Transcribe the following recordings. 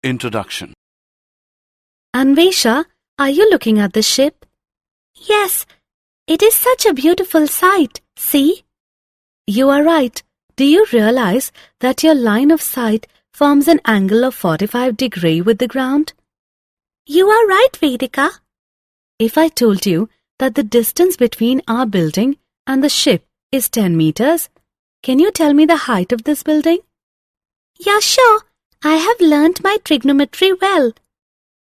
Introduction. Anvesha, are you looking at the ship? Yes, it is such a beautiful sight. See? You are right. Do you realize that your line of sight forms an angle of 45 degrees with the ground? You are right, Vedika. If I told you that the distance between our building and the ship is 10 meters, can you tell me the height of this building? Yeah, sure. I have learnt my trigonometry well.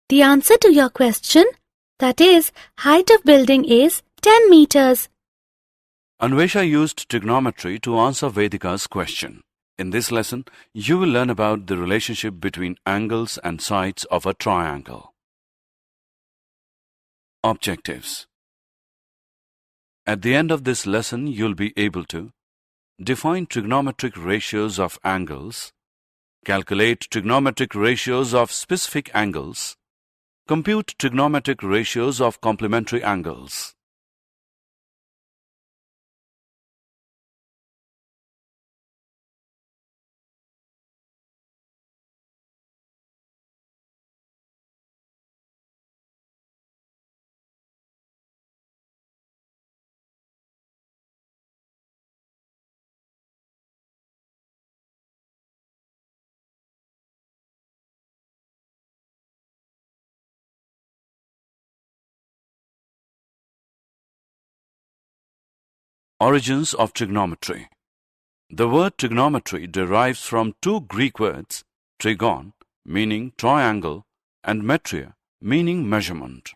The answer to your question, that is, height of building is 10 meters. Anvesha used trigonometry to answer Vedika's question. In this lesson, you will learn about the relationship between angles and sides of a triangle. Objectives. At the end of this lesson, you'll be able to define trigonometric ratios of angles, calculate trigonometric ratios of specific angles, compute trigonometric ratios of complementary angles. Origins of trigonometry. The word trigonometry derives from two Greek words, trigon, meaning triangle, and metria, meaning measurement.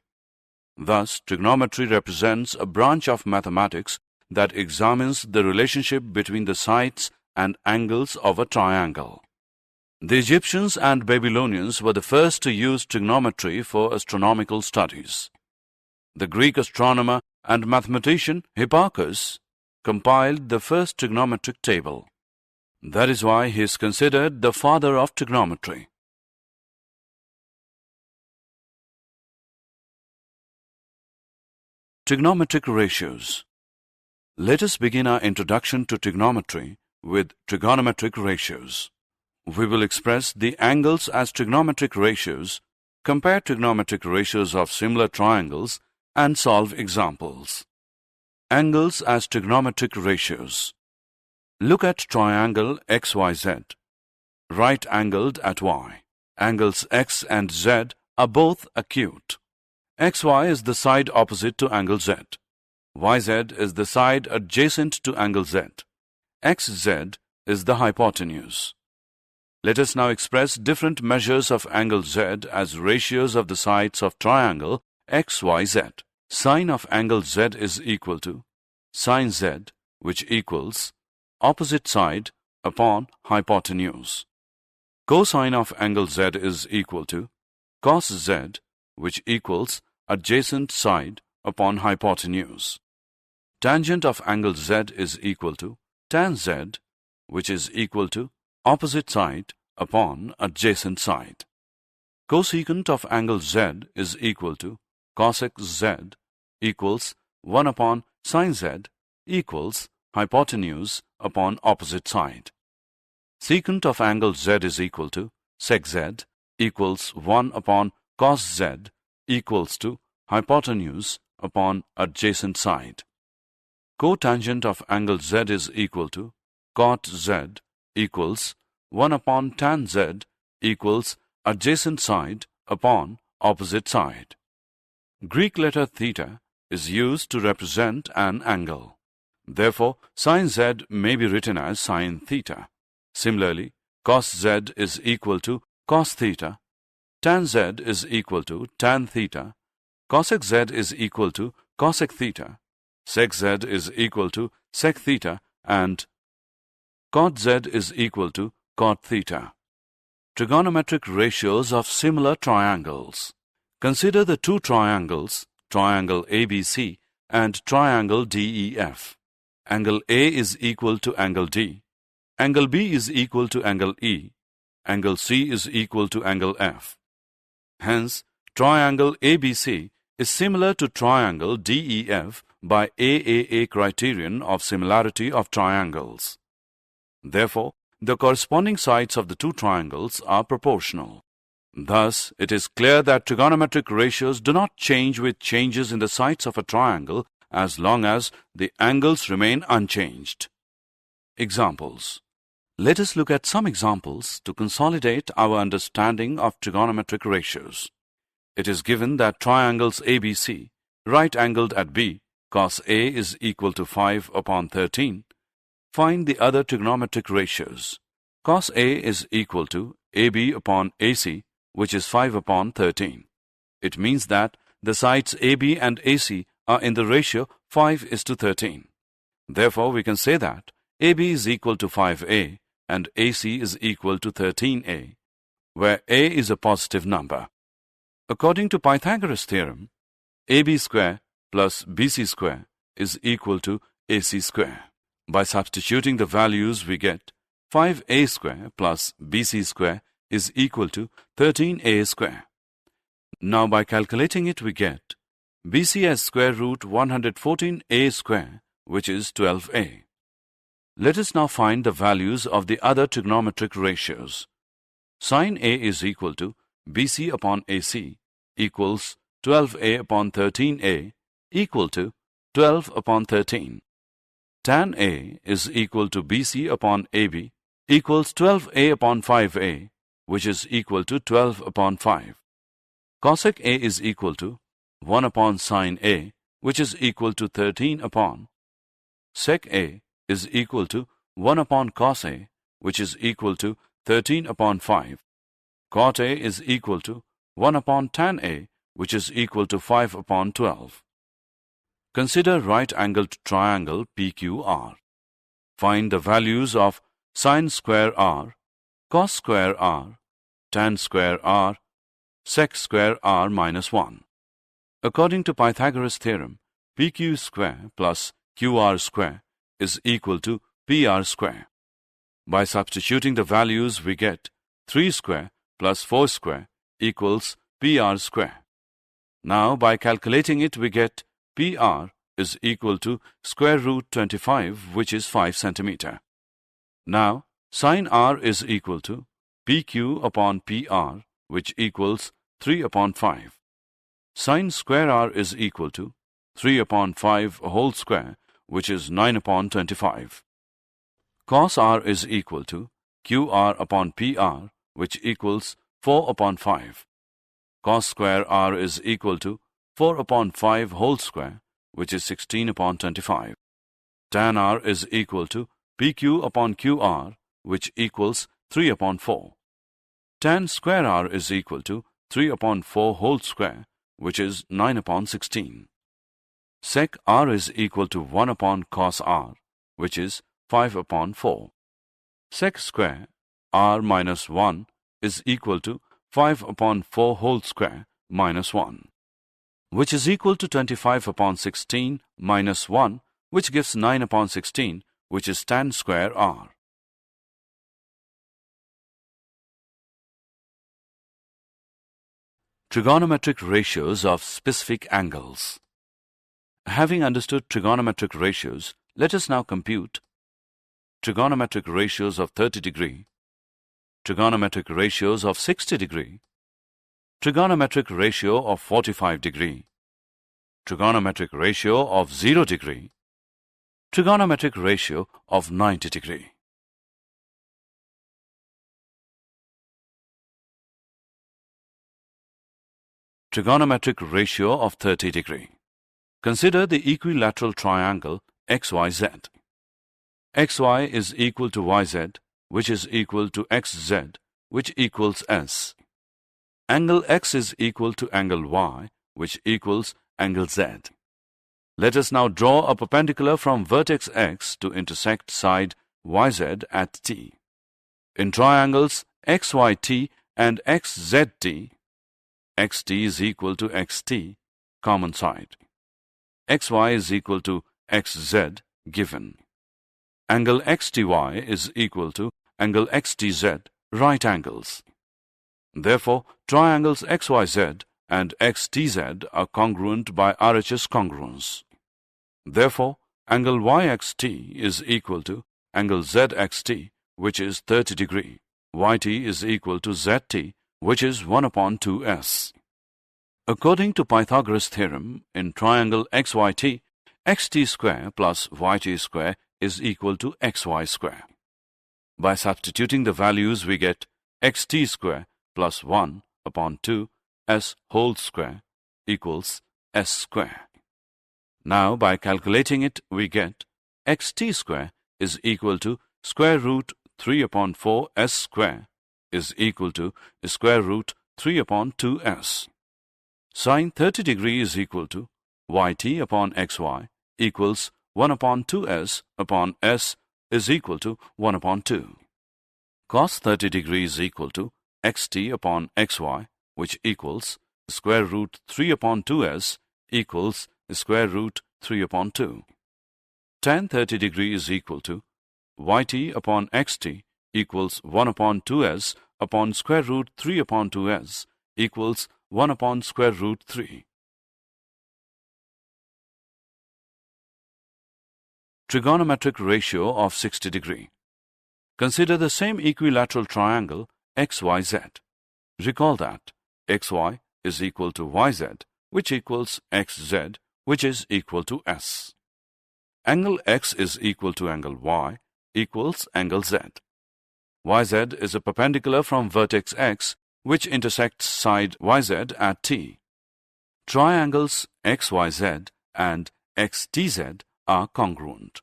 Thus, trigonometry represents a branch of mathematics that examines the relationship between the sides and angles of a triangle. The Egyptians and Babylonians were the first to use trigonometry for astronomical studies. The Greek astronomer and mathematician Hipparchus compiled the first trigonometric table. That is why he is considered the father of trigonometry. Trigonometric ratios. Let us begin our introduction to trigonometry with trigonometric ratios. We will express the angles as trigonometric ratios, compare trigonometric ratios of similar triangles, and solve examples. Angles as trigonometric ratios. Look at triangle XYZ, right-angled at Y. Angles X and Z are both acute. XY is the side opposite to angle Z. YZ is the side adjacent to angle Z. XZ is the hypotenuse. Let us now express different measures of angle Z as ratios of the sides of triangle XYZ. Sine of angle Z is equal to sine Z, which equals opposite side upon hypotenuse. Cosine of angle Z is equal to cos Z, which equals adjacent side upon hypotenuse. Tangent of angle Z is equal to tan Z, which is equal to opposite side upon adjacent side. Cosecant of angle Z is equal to cosec Z equals 1 upon sine Z equals hypotenuse upon opposite side. Secant of angle Z is equal to sec Z equals 1 upon cos Z equals to hypotenuse upon adjacent side. Cotangent of angle Z is equal to cot Z equals 1 upon tan Z equals adjacent side upon opposite side. Greek letter theta is used to represent an angle. Therefore, sine Z may be written as sine theta. Similarly, cos Z is equal to cos theta, tan Z is equal to tan theta, cosec Z is equal to cosec theta, sec Z is equal to sec theta, and cot Z is equal to cot theta. Trigonometric ratios of similar triangles. Consider the two triangles, triangle ABC and triangle DEF. Angle A is equal to angle D. Angle B is equal to angle E. Angle C is equal to angle F. Hence, triangle ABC is similar to triangle DEF by AAA criterion of similarity of triangles. Therefore, the corresponding sides of the two triangles are proportional. Thus, it is clear that trigonometric ratios do not change with changes in the sides of a triangle as long as the angles remain unchanged. Examples. Let us look at some examples to consolidate our understanding of trigonometric ratios. It is given that triangles ABC, right-angled at B, cos A is equal to 5 upon 13. Find the other trigonometric ratios. Cos A is equal to AB upon AC, which is 5 upon 13. It means that the sides AB and AC are in the ratio 5:13. Therefore, we can say that AB is equal to 5A and AC is equal to 13A, where A is a positive number. According to Pythagoras' theorem, AB square plus BC square is equal to AC square. By substituting the values, we get 5A square plus BC square is equal to 13A square. Now, by calculating it, we get BC as square root 114A square, which is 12A. Let us now find the values of the other trigonometric ratios. Sine A is equal to BC upon AC equals 12A upon 13A equal to 12 upon 13. Tan A is equal to BC upon AB equals 12A upon 5A, which is equal to 12 upon 5. Cosec A is equal to 1 upon sine A, which is equal to 13 upon. Sec A is equal to 1 upon cos A, which is equal to 13 upon 5. Cot A is equal to 1 upon tan A, which is equal to 5 upon 12. Consider right-angled triangle PQR. Find the values of sine square R, cos square R, tan square R, sec square R minus 1. According to Pythagoras' theorem, PQ square plus QR square is equal to PR square. By substituting the values, we get 3 square plus 4 square equals PR square. Now, by calculating it, we get PR is equal to square root 25, which is 5 centimeter. Now, sine R is equal to PQ upon PR, which equals 3 upon 5. Sine square R is equal to 3 upon 5 whole square, which is 9 upon 25. Cos R is equal to QR upon PR, which equals 4 upon 5. Cos square R is equal to 4 upon 5 whole square, which is 16 upon 25. Tan R is equal to PQ upon QR, which equals 3 upon 4. Tan square R is equal to 3 upon 4 whole square, which is 9 upon 16. Sec R is equal to 1 upon cos R, which is 5 upon 4. Sec square R minus 1 is equal to 5 upon 4 whole square minus 1, which is equal to 25 upon 16 minus 1, which gives 9 upon 16, which is tan square R. Trigonometric ratios of specific angles. Having understood trigonometric ratios, let us now compute trigonometric ratios of 30 degree, trigonometric ratios of 60 degree, trigonometric ratio of 45 degree, trigonometric ratio of 0 degree, trigonometric ratio of 90 degree. Trigonometric ratio of 30 degree. Consider the equilateral triangle XYZ. XY is equal to YZ, which is equal to XZ, which equals S. Angle X is equal to angle Y, which equals angle Z. Let us now draw a perpendicular from vertex X to intersect side YZ at T. In triangles XYT and XZT, XT is equal to XT, common side. XY is equal to XZ, given. Angle XTY is equal to angle XTZ, right angles. Therefore, triangles XYZ and XTZ are congruent by RHS congruence. Therefore, angle YXT is equal to angle ZXT, which is 30 degree. YT is equal to ZT, which is 1 upon 2s. According to Pythagoras' theorem, in triangle XYT, xt square plus yt square is equal to xy square. By substituting the values, we get xt square plus 1 upon 2 s whole square equals s square. Now, by calculating it, we get xt square is equal to square root 3 upon 4 s square is equal to square root 3 upon 2s. Sine 30 degree is equal to yt upon xy equals 1 upon 2s upon s is equal to 1 upon 2. Cos 30 degree is equal to xt upon xy, which equals square root 3 upon 2s equals square root 3 upon 2. Tan 30 degree is equal to yt upon xt equals 1 upon 2s upon square root 3 upon 2s equals 1 upon square root 3. Trigonometric ratio of 60 degree. Consider the same equilateral triangle XYZ. Recall that xy is equal to yz, which equals xz, which is equal to s. Angle x is equal to angle y equals angle z. YZ is a perpendicular from vertex x, which intersects side yz at T. Triangles XYZ and XTZ are congruent.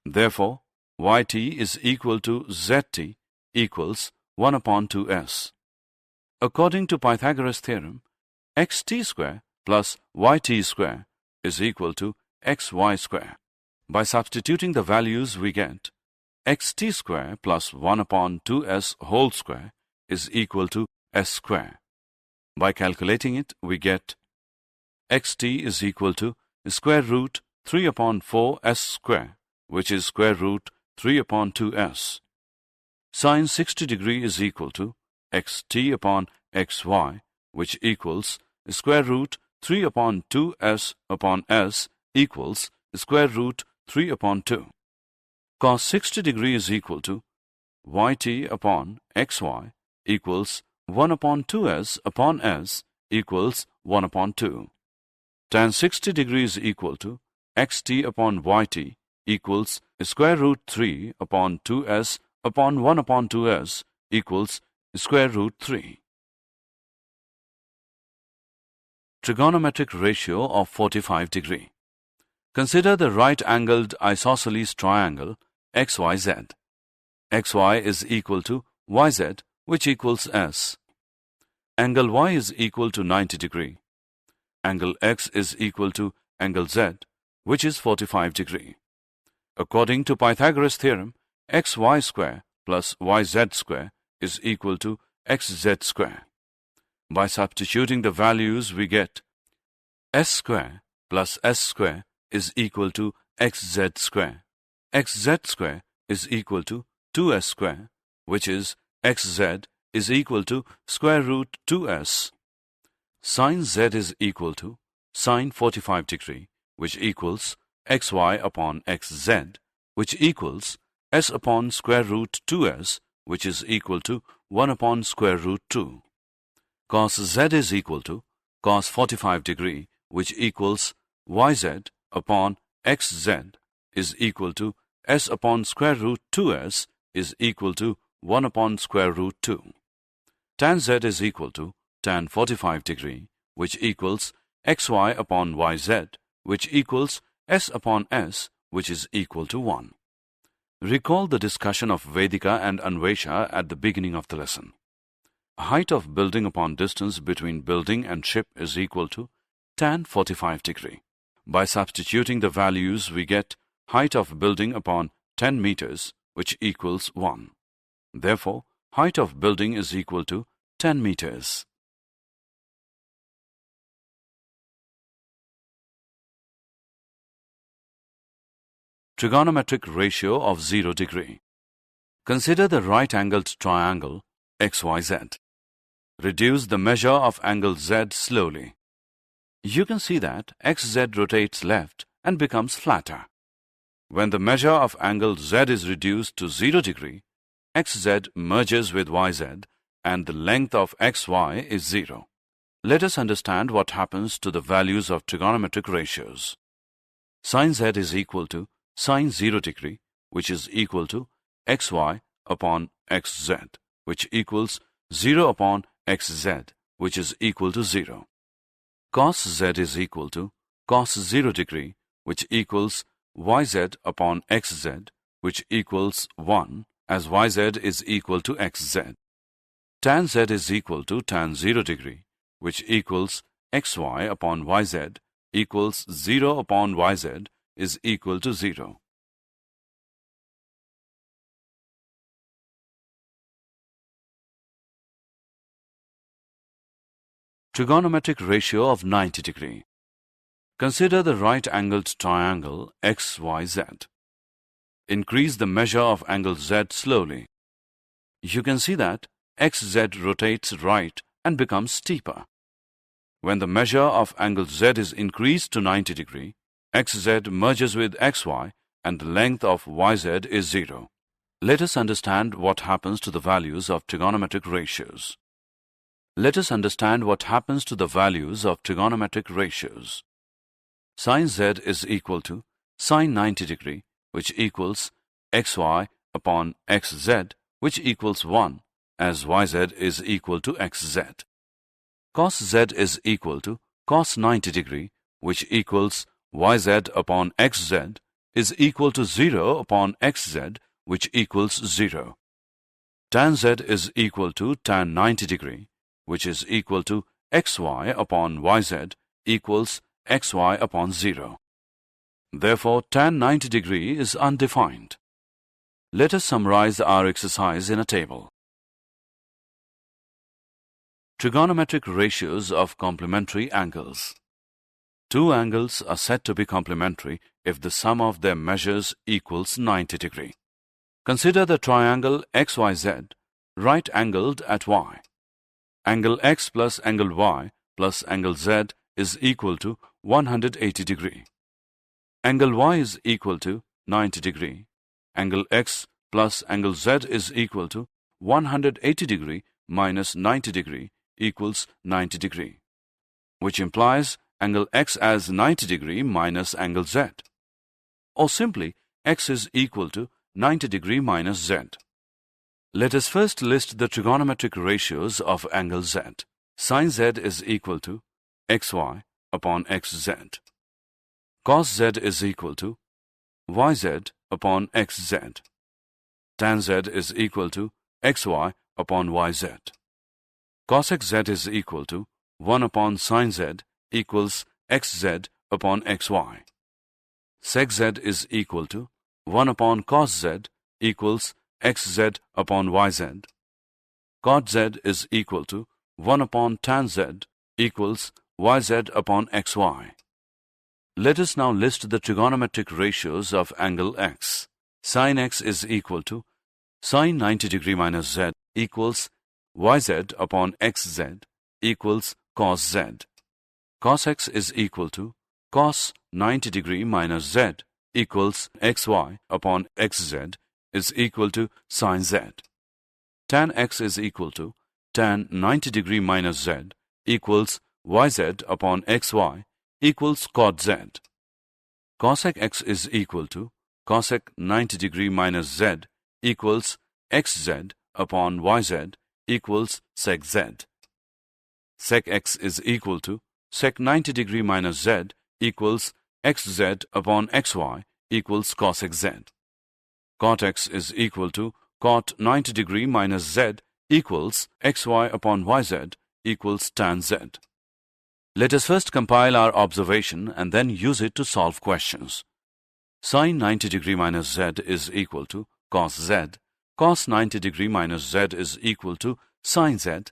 Therefore, yt is equal to zt equals 1 upon 2s. According to Pythagoras' theorem, xt square plus yt square is equal to xy square. By substituting the values, we get xt square plus 1 upon 2s whole square is equal to s square. By calculating it, we get xt is equal to square root 3 upon 4s square, which is square root 3 upon 2s. Sine 60 degree is equal to xt upon xy, which equals square root 3 upon 2s upon s equals square root 3 upon 2. Cos 60 degree is equal to yt upon xy equals 1 upon 2s upon s equals 1 upon 2. Tan 60 degree is equal to xt upon yt equals square root 3 upon 2s upon 1 upon 2s equals square root 3. Trigonometric ratio of 45 degree. Consider the right-angled isosceles triangle XYZ. xy is equal to yz, which equals s. Angle y is equal to 90 degree. Angle x is equal to angle z, which is 45 degree. According to Pythagoras' theorem, xy square plus yz square is equal to xz square. By substituting the values, we get s square plus s square is equal to xz square. xz square is equal to 2s square, which is xz is equal to square root 2s. Sine z is equal to sine 45 degree, which equals xy upon xz, which equals s upon square root 2s, which is equal to 1 upon square root 2. Cos z is equal to cos 45 degree, which equals yz upon xz is equal to s upon square root 2s is equal to 1 upon square root 2. Tan z is equal to tan 45 degree, which equals xy upon yz, which equals s upon s, which is equal to 1. Recall the discussion of Vedika and Anvesha at the beginning of the lesson. Height of building upon distance between building and ship is equal to tan 45 degree. By substituting the values, we get height of building upon 10 meters, which equals 1. Therefore, height of building is equal to 10 meters. Trigonometric ratio of 0 degree. Consider the right-angled triangle XYZ. Reduce the measure of angle Z slowly. You can see that XZ rotates left and becomes flatter. When the measure of angle Z is reduced to 0 degree, XZ merges with YZ and the length of xy is 0. Let us understand what happens to the values of trigonometric ratios. Sin z is equal to sine 0 degree, which is equal to xy upon xz, which equals 0 upon xz, which is equal to 0. Cos z is equal to cos 0 degree, which equals yz upon xz, which equals 1, as yz is equal to xz. Tan z is equal to tan 0 degree, which equals xy upon yz, equals 0 upon yz is equal to 0. Trigonometric ratio of 90 degree. Consider the right-angled triangle XYZ. Increase the measure of angle Z slowly. You can see that XZ rotates right and becomes steeper. When the measure of angle Z is increased to 90 degree, XZ merges with XY and the length of YZ is 0. Let us understand what happens to the values of trigonometric ratios. Let us understand what happens to the values of trigonometric ratios. Sin Z is equal to sine 90 degree, which equals xy upon xz, which equals 1, as yz is equal to xz. Cos Z is equal to cos 90 degree, which equals yz upon xz, is equal to 0 upon xz, which equals 0. Tan Z is equal to tan 90 degree, which is equal to xy upon yz, equals xy upon 0. Therefore, tan 90 degree is undefined. Let us summarize our exercise in a table. Trigonometric ratios of complementary angles. Two angles are said to be complementary if the sum of their measures equals 90 degree. Consider the triangle XYZ, right-angled at y. Angle x plus angle y plus angle z is equal to 180 degree. Angle y is equal to 90 degree. Angle x plus angle z is equal to 180 degree minus 90 degree equals 90 degree, which implies angle x as 90 degree minus angle z. Or simply, x is equal to 90 degree minus z. Let us first list the trigonometric ratios of angle z. Sin z is equal to xy upon xz. Cos z is equal to yz upon xz. Tan z is equal to xy upon yz. Cosec z is equal to 1 upon sin z equals xz upon xy. Sec z is equal to 1 upon cos z equals xz upon yz. Cot z is equal to 1 upon tan z equals yz upon xy. Let us now list the trigonometric ratios of angle x. Sin x is equal to sine 90 degree minus z equals yz upon xz equals cos z. Cos x is equal to cos 90 degree minus z equals xy upon xz is equal to sin z. Tan x is equal to tan 90 degree minus z equals yz upon xy equals cot z. Cosec x is equal to cosec 90 degree minus z equals xz upon yz equals sec z. Sec x is equal to sec 90 degree minus z equals xz upon xy equals cosec z. Cot x is equal to cot 90 degree minus z equals xy upon yz equals tan z. Let us first compile our observation and then use it to solve questions. Sin 90 degree minus z is equal to cos z. Cos 90 degree minus z is equal to sin z.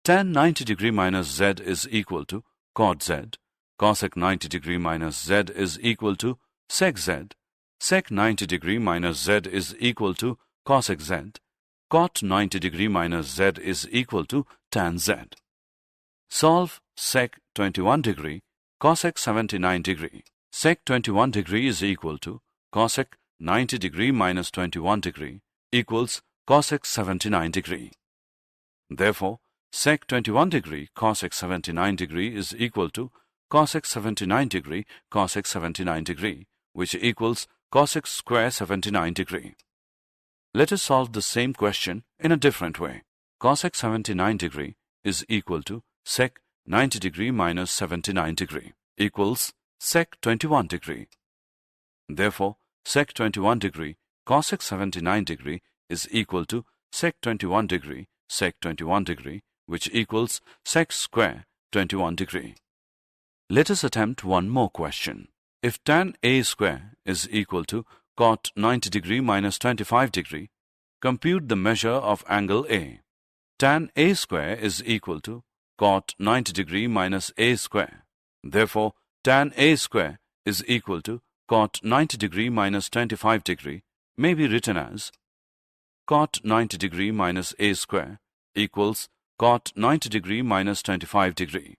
Tan 90 degree minus z is equal to cot z. Cosec 90 degree minus z is equal to sec z. Sec 90 degree minus z is equal to cosec z. Cot 90 degree minus z is equal to tan z. Solve sec 21 degree, cosec 79 degree. Sec 21 degree is equal to cosec 90 degree minus 21 degree equals cosec 79 degree. Therefore, sec 21 degree cosec 79 degree is equal to cosec 79 degree cosec 79 degree, which equals cosec square 79 degree. Let us solve the same question in a different way. Cosec 79 degree is equal to sec 90 degree minus 79 degree equals sec 21 degree. Therefore, sec 21 degree cosec 79 degree is equal to sec 21 degree sec 21 degree, which equals sec square 21 degree. Let us attempt one more question. If tan A square is equal to cot 90 degree minus 25 degree, compute the measure of angle A. Tan A square is equal to cot 90 degree minus A square. Therefore, tan A square is equal to cot 90 degree minus 25 degree may be written as cot 90 degree minus A square equals cot 90 degree minus 25 degree.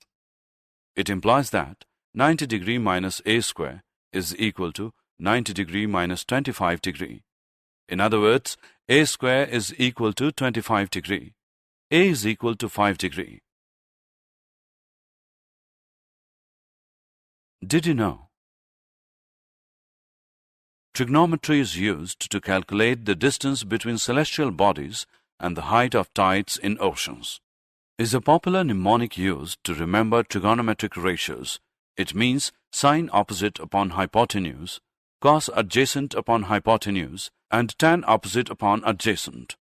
It implies that 90 degree minus A square is equal to 90 degree minus 25 degree. In other words, A square is equal to 25 degree. A is equal to 5 degree. Did you know? Trigonometry is used to calculate the distance between celestial bodies and the height of tides in oceans. Is a popular mnemonic used to remember trigonometric ratios. It means sine opposite upon hypotenuse, cos adjacent upon hypotenuse, and tan opposite upon adjacent.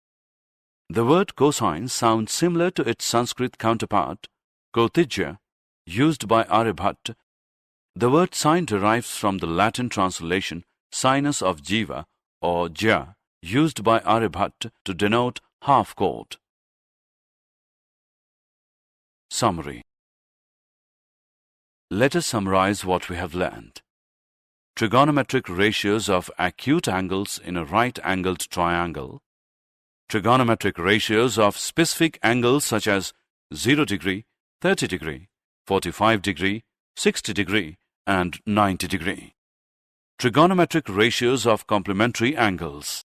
The word cosine sounds similar to its Sanskrit counterpart, cotangent, used by Aryabhatta. The word sine derives from the Latin translation sinus of jiva or jya, used by Aryabhatta to denote half-chord. Summary. Let us summarize what we have learned. Trigonometric ratios of acute angles in a right-angled triangle. Trigonometric ratios of specific angles such as 0 degree, 30 degree, 45 degree, 60 degree, and 90 degree. Trigonometric ratios of complementary angles.